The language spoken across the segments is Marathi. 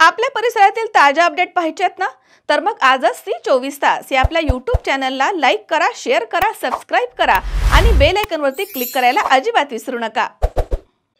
आपल्या परिसरातील ताजा अपडेट पाहिजेत ना, तर मग आजच सी 24 तास या आपल्या YouTube चॅनलला लाईक करा, शेअर करा, सबस्क्राइब करा आणि बेल आयकॉनवरती क्लिक करायला अजिबात विसरू नका.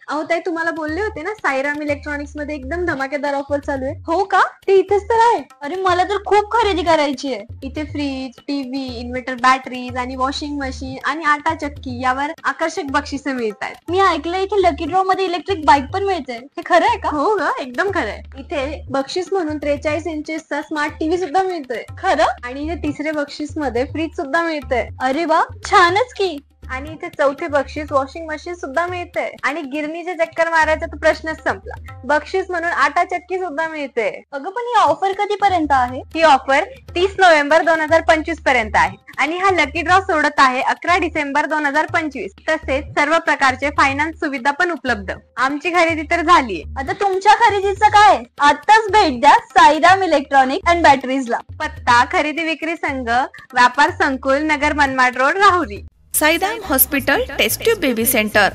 अहो ताई, तुम्हाला बोलले होते ना साईराम इलेक्ट्रॉनिक्स मध्ये एकदम धमाकेदार ऑफर चालू आहे. हो का? ते इथेच तर आहे. अरे मला तर खूप खरेदी करायची आहे. इथे फ्रीज, टीव्ही, इन्व्हर्टर बॅटरीज आणि वॉशिंग मशीन आणि आटा चक्की यावर आकर्षक बक्षिसे मिळतात. मी ऐकलं इथे लकी ड्रॉ मध्ये इलेक्ट्रिक बाईक पण मिळते. हे खरं आहे का? हो ग, एकदम खरं आहे. इथे बक्षीस म्हणून 43 इंचेसचा स्मार्ट टीव्ही सुद्धा मिळतोय. खरं? आणि इथे तिसरे बक्षीस मध्ये फ्रीज सुद्धा मिळतंय. अरे वा, छानच की. आणि इथे चौथे बक्षीस वॉशिंग मशीन सुद्धा मिळते. आणि गिरणीचे चक्कर मारायचा तर प्रश्नच संपला. बक्षीस म्हणून आटा चक्की सुद्धा मिळते. अगं पण ही ऑफर कधीपर्यंत आहे? ही ऑफर 30 नोव्हेंबर 2025 पर्यंत आहे. आणि हा लकी ड्रॉ सोडत आहे 11 डिसेंबर 2025. तसेच सर्व प्रकारचे फायनान्स सुविधा पण उपलब्ध. आमची खरेदी तर झालीये. आता तुमच्या खरेदीचं काय? आताच भेट द्या साईराम इलेक्ट्रॉनिक अँड बॅटरीजला. पत्ता खरेदी विक्री संघ, व्यापार संकुल, Nagar Manmad road, Rahuri. Sairam hospital test tube baby centre.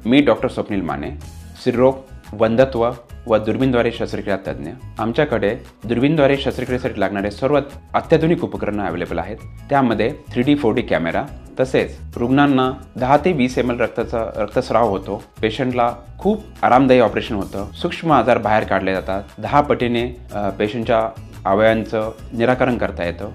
मी डॉक्टर स्वप्नील माने, स्त्रीरोग, वंध्यत्व व दुर्बीणद्वारे शस्त्रक्रिया तज्ज्ञ. आमच्याकडे दुर्बीणद्वारे शस्त्रक्रियेसाठी लागणारे सर्व अत्याधुनिक उपकरणं अवेलेबल आहेत. त्यामध्ये 3D 4D कॅमेरा, तसेच रुग्णांना 10 ते 20 ml रक्तस्राव होतो. पेशंटला खूप आरामदायी ऑपरेशन होतं. सूक्ष्म आजार बाहेर काढले जातात. 10 पटीने पेशंटच्या अवयवांचं निराकरण करता येतं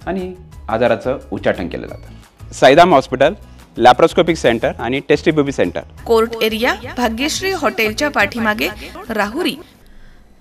आणि आजाराचं उच्चाटन केलं जातं. साईराम हॉस्पिटल, लॅप्रोस्कोपिक सेंटर आणि test baby centre, court area, Bhagyashri हॉटेलच्या पाठीमागे, राहुरी.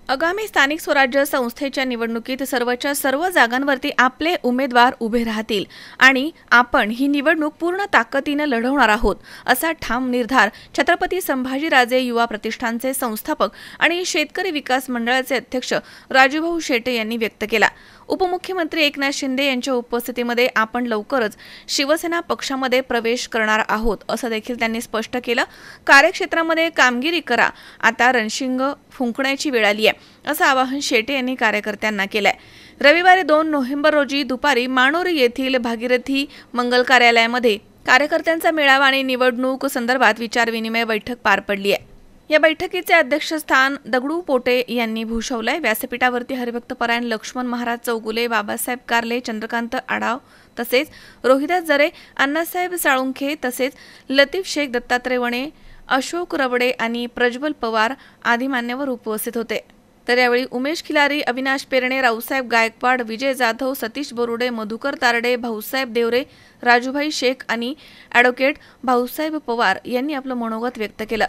आगामी स्थानिक स्वराज्य संस्थेच्या निवडणुकीत सर्वच्या सर्व जागांवरती आपले उमेदवार उभे राहतील आणि आपण ही निवडणूक पूर्ण ताकदीने लढवणार आहोत, असा ठाम निर्धार छत्रपती संभाजीराजे युवा प्रतिष्ठानचे संस्थापक आणि शेतकरी विकास मंडळाचे अध्यक्ष राजूभाऊ शेटे यांनी व्यक्त केला. उपमुख्यमंत्री एकनाथ शिंदे यांच्या उपस्थितीमध्ये आपण लवकरच शिवसेना पक्षामध्ये प्रवेश करणार आहोत, असं देखील त्यांनी स्पष्ट केलं. कार्यक्षेत्रामध्ये कामगिरी करा, आता रणशिंग फुंकण्याची वेळ आली आहे, असं आवाहन शेटे यांनी कार्यकर्त्यांना केलंय. रविवारी 2 नोव्हेंबर रोजी दुपारी माणोरी येथील भागीरथी मंगल कार्यालयामध्ये कार्यकर्त्यांचा मेळावा आणि निवडणूक संदर्भात विचारविनिमय बैठक पार पडली आहे. या बैठकीचे अध्यक्षस्थान दगडू पोटे यांनी भूषवलंय. व्यासपीठावरती हरिभक्तपरायण लक्ष्मण महाराज चौगुले, बाबासाहेब कारले, चंद्रकांत आढाव, तसेच रोहिदास जरे, अण्णासाहेब साळुंखे, तसेच लतीफ शेख, दत्तात्रय वणे, अशोक रवडे आणि प्रज्वल पवार आदी मान्यवर उपस्थित होते. तर यावेळी उमेश खिलारी, अविनाश पेरणे, रावसाहेब गायकवाड, विजय जाधव, सतीश बोरुडे, मधुकर तारडे, भाऊसाहेब देवरे, राजूभाई शेख आणि ॲडव्होकेट भाऊसाहेब पवार यांनी आपलं मनोगत व्यक्त केलं.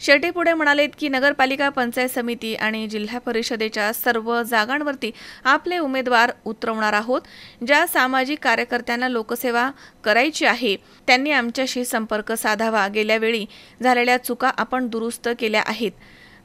शेटे पुढे म्हणालेत की नगरपालिका, पंचायत समिती आणि जिल्हा परिषदेच्या सर्व जागांवरती आपले उमेदवार उतरवणार आहोत. ज्या सामाजिक कार्यकर्त्यांना लोकसेवा करायची आहे त्यांनी आमच्याशी संपर्क साधावा. गेल्या वेळी झालेल्या चुका आपण दुरुस्त केल्या आहेत,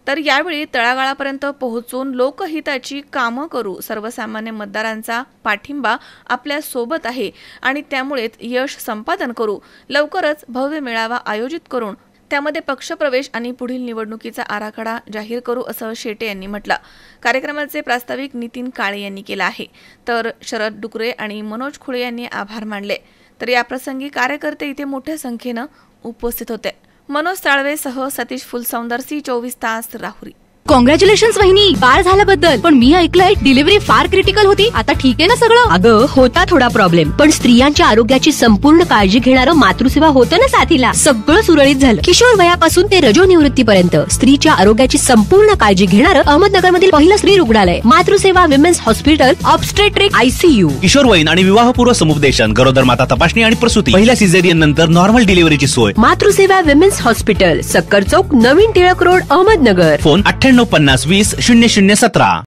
तर यावेळी तळागाळापर्यंत पोहोचून लोकहिताची कामं करू. सर्वसामान्य मतदारांचा पाठिंबा आपल्या सोबत आहे आणि त्यामुळेच यश संपादन करू. लवकरच भव्य मेळावा आयोजित करून त्यामध्ये पक्षप्रवेश आणि पुढील निवडणुकीचा आराखडा जाहीर करू, असं शेटे यांनी म्हटलं. कार्यक्रमाचे प्रास्ताविक नितीन काळे यांनी केलं आहे, तर शरद डुकरे आणि मनोज खुळे यांनी आभार मानले. तर याप्रसंगी कार्यकर्ते इथे मोठ्या संख्येनं उपस्थित होते. मनोज साळवेसह सतीश फुलसौंदर, सी 24 तास, राहुरी. कॉंग्रॅच्युलेशन्स वहिनी, बाळ झाल्याबद्दल. पण मी ऐकलंय डिलिव्हरी फार क्रिटिकल होती. आता ठीक आहे ना सगळं? अगं होता थोडा प्रॉब्लेम, पण स्त्रियांच्या आरोग्याची संपूर्ण काळजी घेणारं मातृसेवा होतं ना साथीला. सगळं सुरळीत झालं. किशोर वयापासून ते रजोनिवृत्तीपर्यंत स्त्रीच्या आरोग्याची संपूर्ण काळजी घेणारं अहमदनगरमधील पहिलं स्त्री रुग्णालय Matruseva women's hospital, obstetric ICU. किशोरवयीन आणि विवाहपूर्व समुपदेशन, गरोदर माता तपासणी आणि प्रसूती, पहिल्या सिझेरियन नंतर नॉर्मल डिलिव्हरीची सोय. मातृसेवा विमेन्स हॉस्पिटल, सक्कर चौक, नवीन टिळक रोड, अहमदनगर. फोन 9850 20 0017.